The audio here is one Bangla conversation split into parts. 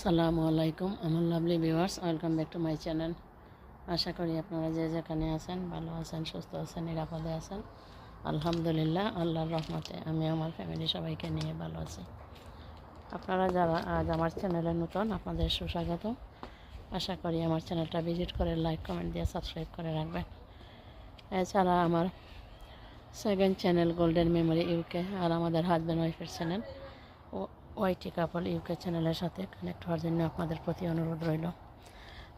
আসসালামু আলাইকুম আমার lovely viewers, welcome back to my channel. আশা করি আপনারা যে যেখানে আছেন ভালো আছেন, সুস্থ আছেন, নিরাপদে আছেন। আলহামদুলিল্লাহ, আল্লাহর রহমতে আমি আমার ফ্যামিলি সবাইকে নিয়ে ভালো আছি। আপনারা যারা আজ আমার চ্যানেলে নতুন, আপনাদের সুস্বাগত। আশা করি আমার চ্যানেলটা ভিজিট করে লাইক কমেন্ট দিয়ে সাবস্ক্রাইব করে রাখবেন। এছাড়া আমার second channel golden memory UK আর আমাদের হাজব্যান্ড ওয়াইফের চ্যানেল ওয়াইটি কাপল ইউকে চ্যানেলের সাথে কানেক্ট হওয়ার জন্য আপনাদের প্রতি অনুরোধ রইল।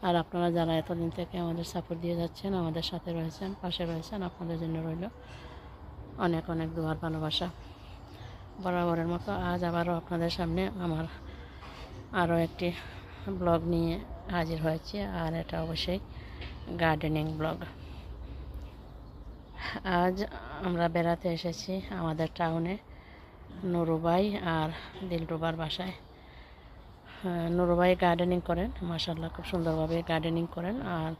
আর আপনারা যারা এতদিন থেকে আমাদের সাপোর্ট দিয়ে যাচ্ছেন, আমাদের সাথে রয়েছেন, পাশে রয়েছেন, আপনাদের জন্য রইল অনেক অনেক দোয়ার ভালোবাসা। বরাবরের মতো আজ আবারও আপনাদের সামনে আমার আরও একটি ব্লগ নিয়ে হাজির হয়েছি, আর এটা অবশ্যই গার্ডেনিং ব্লগ। আজ আমরা বেড়াতে এসেছি আমাদের টাউনে নুরুবাই আর দিলরুবার বাসায়। নুরুবাই গার্ডেনিং করেন, মাশাআল্লাহ খুব সুন্দরভাবে গার্ডেনিং করেন, আর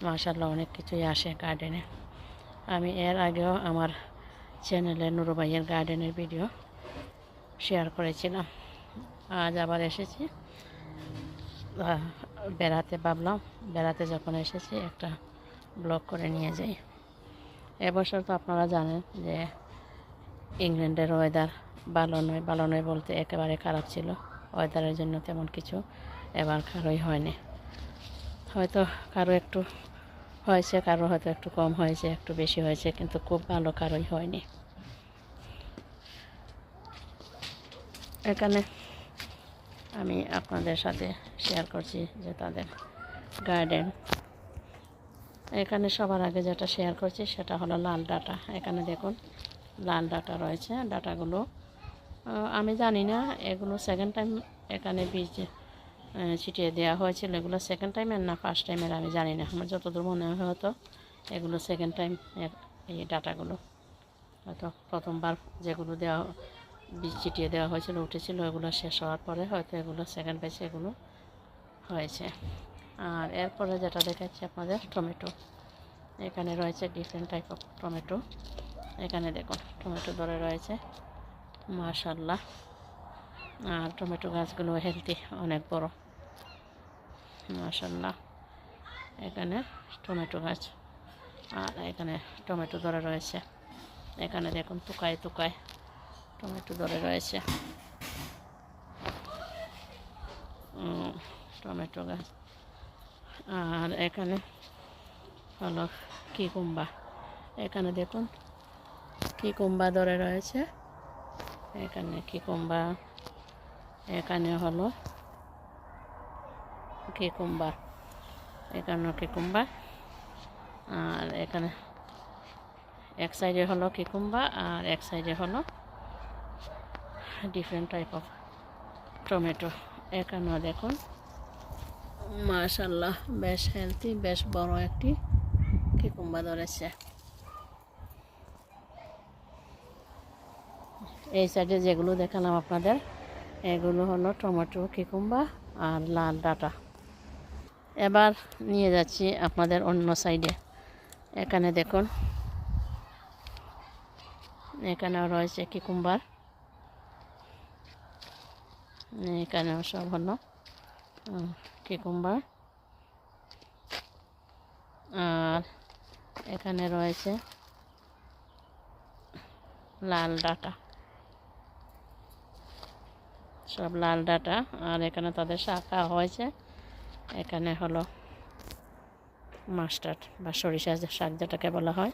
মাশাআল্লাহ অনেক কিছুই আসে গার্ডেনে। আমি এর আগেও আমার চ্যানেলে নুরুবাইয়ের গার্ডেনের ভিডিও শেয়ার করেছিলাম। আজ আবার এসেছি বেড়াতে, ভাবলাম বেড়াতে যখন এসেছি একটা ব্লগ করে নিয়ে যাই। এবছর তো আপনারা জানেন যে ইংল্যান্ডের ওয়েদার ভালো নয় বলতে একেবারে খারাপ ছিল। ওয়েদারের জন্য তেমন কিছু এবার কারোই হয়নি। হয়তো কারো একটু হয়েছে, কারো হয়তো একটু কম হয়েছে, একটু বেশি হয়েছে, কিন্তু খুব ভালো কারোই হয়নি। এখানে আমি আপনাদের সাথে শেয়ার করছি যে তাদের গার্ডেন। এখানে সবার আগে যেটা শেয়ার করছি সেটা হলো লাল ডাঁটা। এখানে দেখুন লাল ডাঁটা রয়েছে। ডাঁটাগুলো আমি জানি না এগুলো সেকেন্ড টাইম এখানে বীজ ছিটিয়ে দেওয়া হয়েছিল। এগুলো সেকেন্ড টাইমের না ফার্স্ট টাইমের আমি জানি না। আমার যতদূর মনে হয় হয়তো এগুলো সেকেন্ড টাইম এই ডাঁটাগুলো। হয়তো প্রথমবার যেগুলো বীজ ছিটিয়ে দেওয়া হয়েছিল উঠেছিল, এগুলো শেষ হওয়ার পরে হয়তো এগুলো সেকেন্ড ব্যাচে এগুলো হয়েছে। আর এরপরে যেটা দেখাচ্ছি আপনাদের টমেটো। এখানে রয়েছে ডিফারেন্ট টাইপ অফ টমেটো। এখানে দেখুন টমেটো ধরে রয়েছে মাশাআল্লাহ। আর টমেটো গাছগুলো হেলদি, অনেক বড় মাশাআল্লাহ। এখানে টমেটো গাছ, আর এখানে টমেটো ধরে রয়েছে। এখানে দেখুন তুকায় তুকায় টমেটো ধরে রয়েছে টমেটো গাছ। আর এখানে হলো কিকুম্বা। এখানে দেখুন কিকুম্বা ধরে রয়েছে। এখানে কিকুম্বা, এখানে হলো কিকুম্বা, এখানেও কিকুম্বা। আর এখানে এক সাইডে হলো কিকুম্বা আর এক সাইডে হলো ডিফারেন্ট টাইপ অফ টমেটো। এখানেও দেখুন মাশাআল্লাহ বেশ হেলদি, বেশ বড় একটি কিকুম্বা ধরেছে। এই সাইডে যেগুলো দেখালাম আপনাদের এগুলো হলো টমেটো, কিকুম্বা আর লাল ডাঁটা। এবার নিয়ে যাচ্ছি আপনাদের অন্য সাইডে। এখানে দেখুন এখানেও রয়েছে কিকুম্বার। এখানেও সব হলো কিকুম্বার। আর এখানে রয়েছে লাল ডাঁটা, সব লাল ডাঁটা। আর এখানে তাদের শাখা হয়েছে। এখানে হলো মাস্টার্ড বা সরিষা শাক যেটাকে বলা হয়।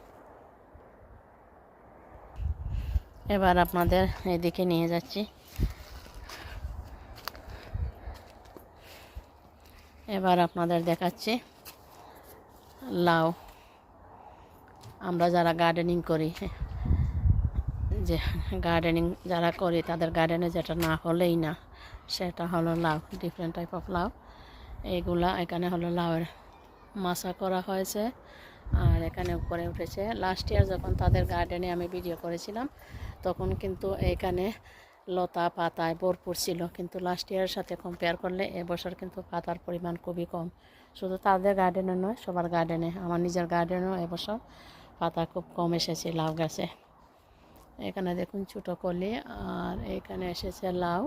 এবার আপনাদের এদিকে নিয়ে যাচ্ছি। এবার আপনাদের দেখাচ্ছি লাউ। আমরা যারা গার্ডেনিং করি, যে গার্ডেনিং যারা করি তাদের গার্ডেনে যেটা না হলেই না সেটা হলো লাউ, ডিফারেন্ট টাইপ অফ লাউ। এইগুলা এখানে হলো লাউয়ের মাচা করা হয়েছে। আর এখানে উপরে উঠেছে। লাস্ট ইয়ার যখন তাদের গার্ডেনে আমি ভিডিও করেছিলাম তখন কিন্তু এখানে লতা পাতায় ভরপুর ছিল, কিন্তু লাস্ট ইয়ারের সাথে কম্পেয়ার করলে এবছর কিন্তু পাতার পরিমাণ খুবই কম। শুধু তাদের গার্ডেনে নয়, সবার গার্ডেনে, আমার নিজের গার্ডেনেও এবছর পাতা খুব কম এসেছে লাউ গাছে। এখানে দেখুন ছোটো কলি, আর এখানে এসেছে লাউ।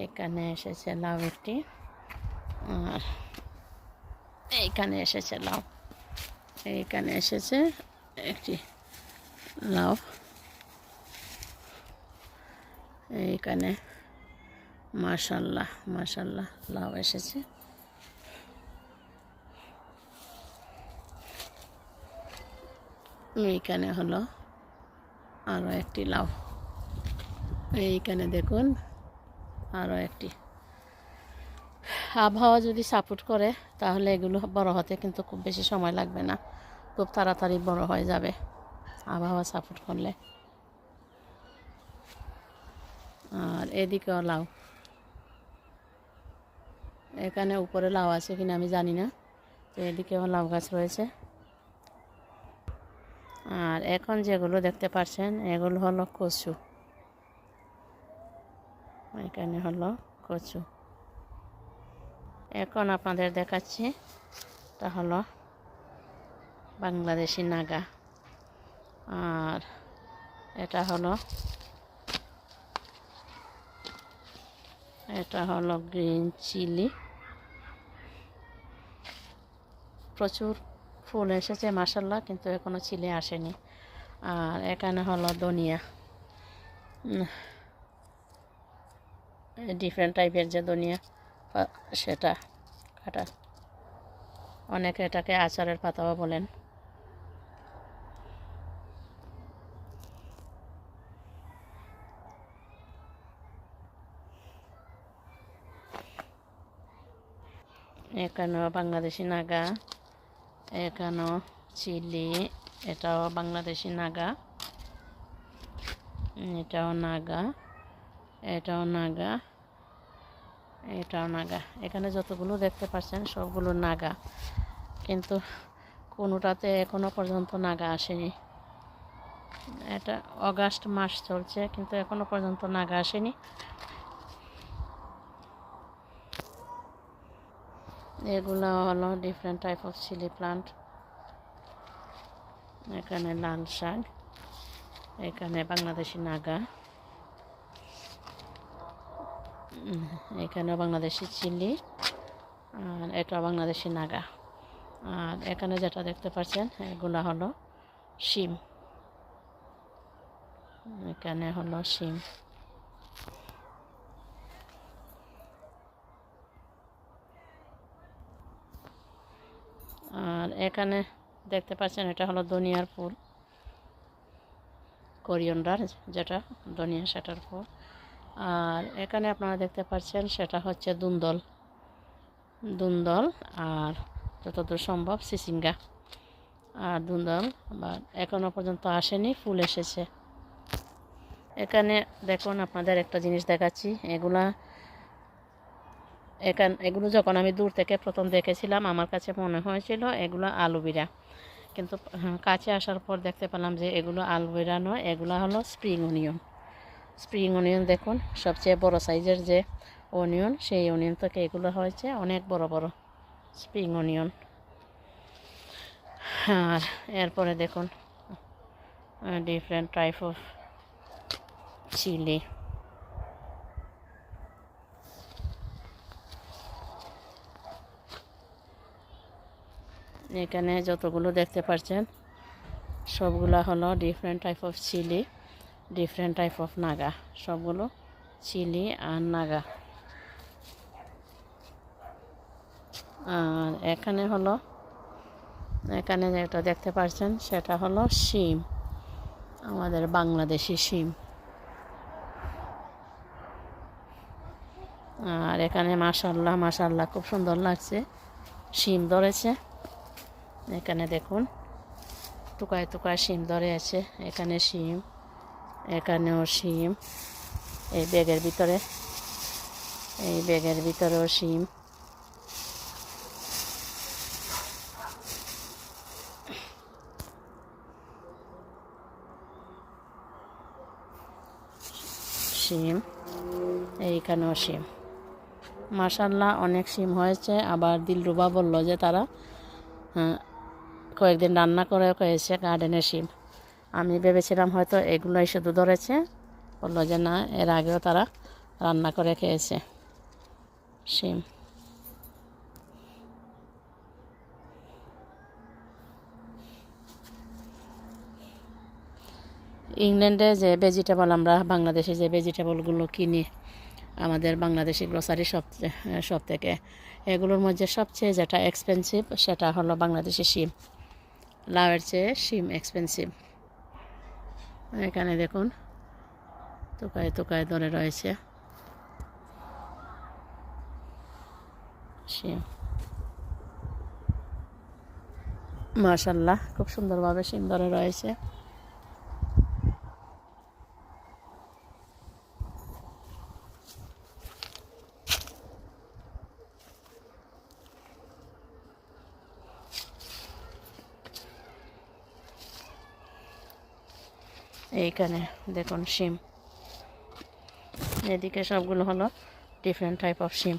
এখানে এসেছে লাউ একটি, আর এইখানে এসেছে লাউ, এইখানে এসেছে একটি লাউ, এইখানে মাশাল্লাহ মাশাল্লাহ লাউ এসেছে। এইখানে হলো আরও একটি লাউ, এইখানে দেখুন আরও একটি। আবহাওয়া যদি সাপোর্ট করে তাহলে এগুলো বড় হতে কিন্তু খুব বেশি সময় লাগবে না, খুব তাড়াতাড়ি বড় হয়ে যাবে আবহাওয়া সাপোর্ট করলে। আর এদিকেও লাউ, এখানে উপরে লাউ আছে কিনা আমি জানি না, তো এদিকেও লাউ গাছ রয়েছে। আর এখন যেগুলো দেখতে পাচ্ছেন এগুলো হলো কচু, এখানে হলো কচু। এখন আপনাদের দেখাচ্ছি তা হলো বাংলাদেশি নাগা, আর এটা হলো গ্রিন চিলি। প্রচুর ফুল এসেছে মাশাল্লাহ, কিন্তু এখনো চিলি আসেনি। আর এখানে হলো ধনিয়া, ডিফারেন্ট টাইপের যে ধনিয়া সেটা কাটা, অনেকে এটাকে আচারের পাতাও বলেন। এখানেও বাংলাদেশি নাগা, এখানেও চিলি, এটাও বাংলাদেশি নাগা, এটাও নাগা, এটাও নাগা, এটাও নাগা। এখানে যতগুলো দেখতে পাচ্ছেন সবগুলো নাগা, কিন্তু কোনোটাতে এখনো পর্যন্ত নাগা আসেনি। এটা অগাস্ট মাস চলছে কিন্তু এখনো পর্যন্ত নাগা আসেনি। এগুলো হলো different type of chili plant. এখানে লাল শাক, এখানে বাংলাদেশি নাগা, এখানে বাংলাদেশি চিলি, আর এটা বাংলাদেশি নাগা। আর এখানে যেটা দেখতে পাচ্ছেন এগুলো হলো শিম, এখানে হলো শিম। আর এখানে দেখতে পাচ্ছেন এটা হলো ধনিয়ার ফুল, কোরিয়ান্ডার যেটা ধনিয়া সেটার ফুল। আর এখানে আপনারা দেখতে পাচ্ছেন সেটা হচ্ছে দুন্দল, আর যতদূর সম্ভব সিসিঙ্গা। আর দুন্দল বা এখনও পর্যন্ত আসেনি, ফুল এসেছে। এখানে দেখুন আপনাদের একটা জিনিস দেখাচ্ছি, এগুলো যখন আমি দূর থেকে প্রথম দেখেছিলাম আমার কাছে মনে হয়েছিল এগুলো আলুবিরা, কিন্তু কাছে আসার পর দেখতে পেলাম যে এগুলো আলুবিরা নয়, এগুলো হলো স্প্রিং অনিয়ন। দেখুন সবচেয়ে বড় সাইজের যে অনিয়ন, সেই অনিয়ন থেকে এগুলো হয়েছে অনেক বড় বড় স্প্রিং অনিয়ন। আর এরপরে দেখুন ডিফারেন্ট টাইপ অফ চিলি। এখানে যতগুলো দেখতে পাচ্ছেন সবগুলো হলো different type of chili, different type of Naga, সবগুলো চিলি আর নাগা। আর এখানে যেটা দেখতে পাচ্ছেন সেটা হলো শিম, আমাদের বাংলাদেশি শিম। আর এখানে মাশাল্লাহ মাশাল্লাহ খুব সুন্দর লাগছে, শিম ধরেছে। এখানে দেখুন টুকায় টুকায় শিম ধরে আছে, এখানে শিম, এখানেও শিম, এই ব্যাগের ভিতরেও শিম। এইখানেও শিম, মাশাল্লাহ অনেক শিম হয়েছে। আবার দিলরুবা বলল যে তারা কয়েকদিন রান্না করে খেয়েছে গার্ডেনের শিম। আমি ভেবেছিলাম হয়তো এগুলোই শুধু ধরেছে, বললো যে না, এর আগেও তারা রান্না করে খেয়েছে শিম। ইংল্যান্ডে যে ভেজিটেবল, আমরা বাংলাদেশে যে ভেজিটেবলগুলো কিনি আমাদের বাংলাদেশি গ্রোসারি শপ থেকে, এগুলোর মধ্যে সবচেয়ে যেটা এক্সপেন্সিভ সেটা হলো বাংলাদেশি শিম। লাউয়ের চেয়ে শিম এক্সপেন্সিভ। এখানে দেখুন তোকায় তোকায় ধরে রয়েছে শিম। মাশাআল্লাহ, খুব সুন্দরভাবে শিম ধরে রয়েছে। এইখানে দেখুন শিম, এদিকে সবগুলো হলো ডিফারেন্ট টাইপ অফ শিম।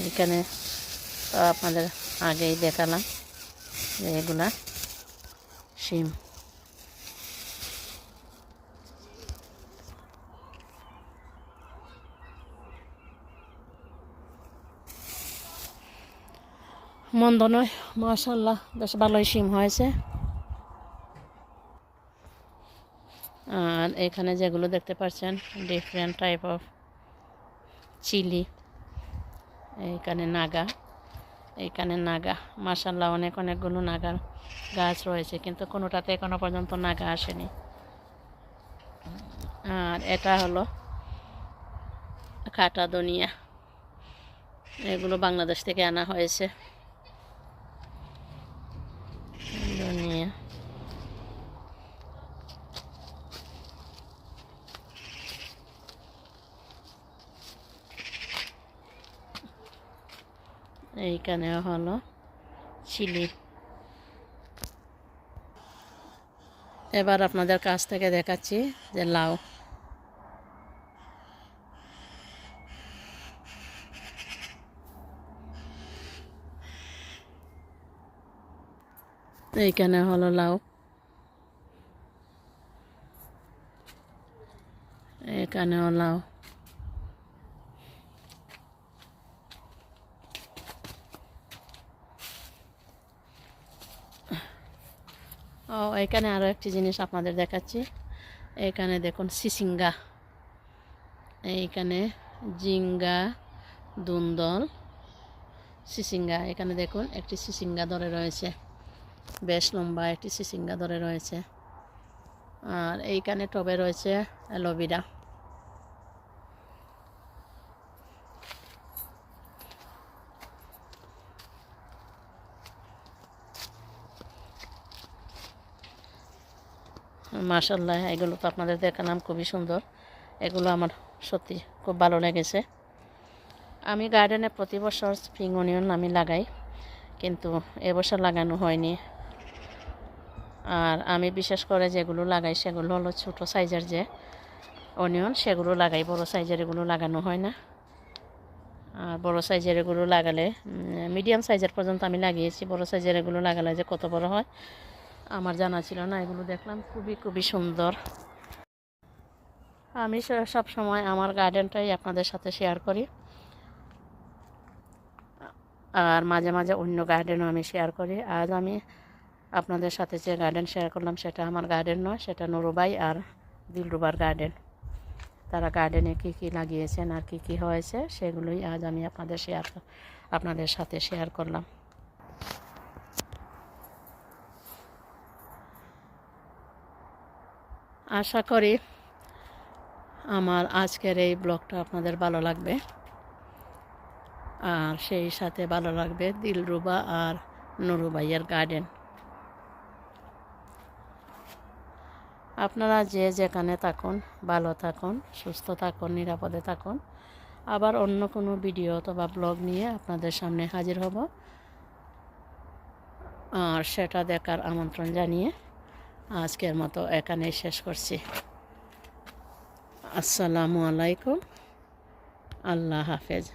এখানে আপনাদের আগেই দেখালাম যে এগুলা শিম। মন্দ নয়, মাশাআল্লাহ, বেশ ভালোই শিম হয়েছে। আর এখানে যেগুলো দেখতে পাচ্ছেন ডিফারেন্ট টাইপ অফ চিলি। এইখানে নাগা, মাশাআল্লাহ, অনেকগুলো নাগার গাছ রয়েছে, কিন্তু কোনোটাতে এখনো পর্যন্ত নাগা আসেনি। আর এটা হলো কাটা ধনিয়া, এগুলো বাংলাদেশ থেকে আনা হয়েছে ধনিয়া। এইখানে হলো চিলি। এবার আপনাদের কাছ থেকে দেখাচ্ছি যে লাউ। এইখানে হলো লাউ, এখানেও লাউ। ও, এখানে আরও একটি জিনিস আপনাদের দেখাচ্ছি। এখানে দেখুন সিসিঙ্গা, এইখানে জিঙ্গা, দুন্দল, সিসিঙ্গা। এখানে দেখুন একটি সিসিঙ্গা ধরে রয়েছে, বেশ লম্বা একটি সিসিঙ্গা ধরে রয়েছে। আর এইখানে টবে রয়েছে অ্যালোভেরা। মাশাআল্লাহ, এগুলো তো আপনাদের দেখালাম, খুবই সুন্দর। এগুলো আমার সত্যি খুব ভালো লেগেছে। আমি গার্ডেনে প্রতি বছর স্প্রিং অনিয়ন আমি লাগাই, কিন্তু এবছর লাগানো হয়নি। আর আমি বিশেষ করে যেগুলো লাগাই সেগুলো হলো ছোটো সাইজের যে অনিয়ন, সেগুলো লাগাই। বড় সাইজের এগুলো লাগানো হয় না। আর বড় সাইজের এগুলো লাগালে, মিডিয়াম সাইজের পর্যন্ত আমি লাগিয়েছি, বড় সাইজের এগুলো লাগালে যে কত বড় হয় আমার জানা ছিল না। এগুলো দেখলাম খুবই সুন্দর। আমি সব সময় আমার গার্ডেনটাই আপনাদের সাথে শেয়ার করি, আর মাঝে মাঝে অন্য গার্ডেনও আমি শেয়ার করি। আজ আমি আপনাদের সাথে যে গার্ডেন শেয়ার করলাম সেটা আমার গার্ডেন নয়, সেটা নুরুবাই আর দিলরুবার গার্ডেন। তারা গার্ডেনে কী লাগিয়েছেন আর কী হয়েছে সেগুলোই আজ আমি আপনাদের সাথে শেয়ার করলাম। আশা করি আমার আজকের এই ব্লগটা আপনাদের ভালো লাগবে, আর সেই সাথে ভালো লাগবে দিলরুবা আর নুরুবাইয়ের গার্ডেন। আপনারা যে যেখানে থাকুন ভালো থাকুন, সুস্থ থাকুন, নিরাপদে থাকুন। আবার অন্য কোনো ভিডিও অথবা ব্লগ নিয়ে আপনাদের সামনে হাজির হব, আর সেটা দেখার আমন্ত্রণ জানিয়ে আজকের মতো এখানেই শেষ করছি। আসসালামু আলাইকুম, আল্লাহ হাফেজ।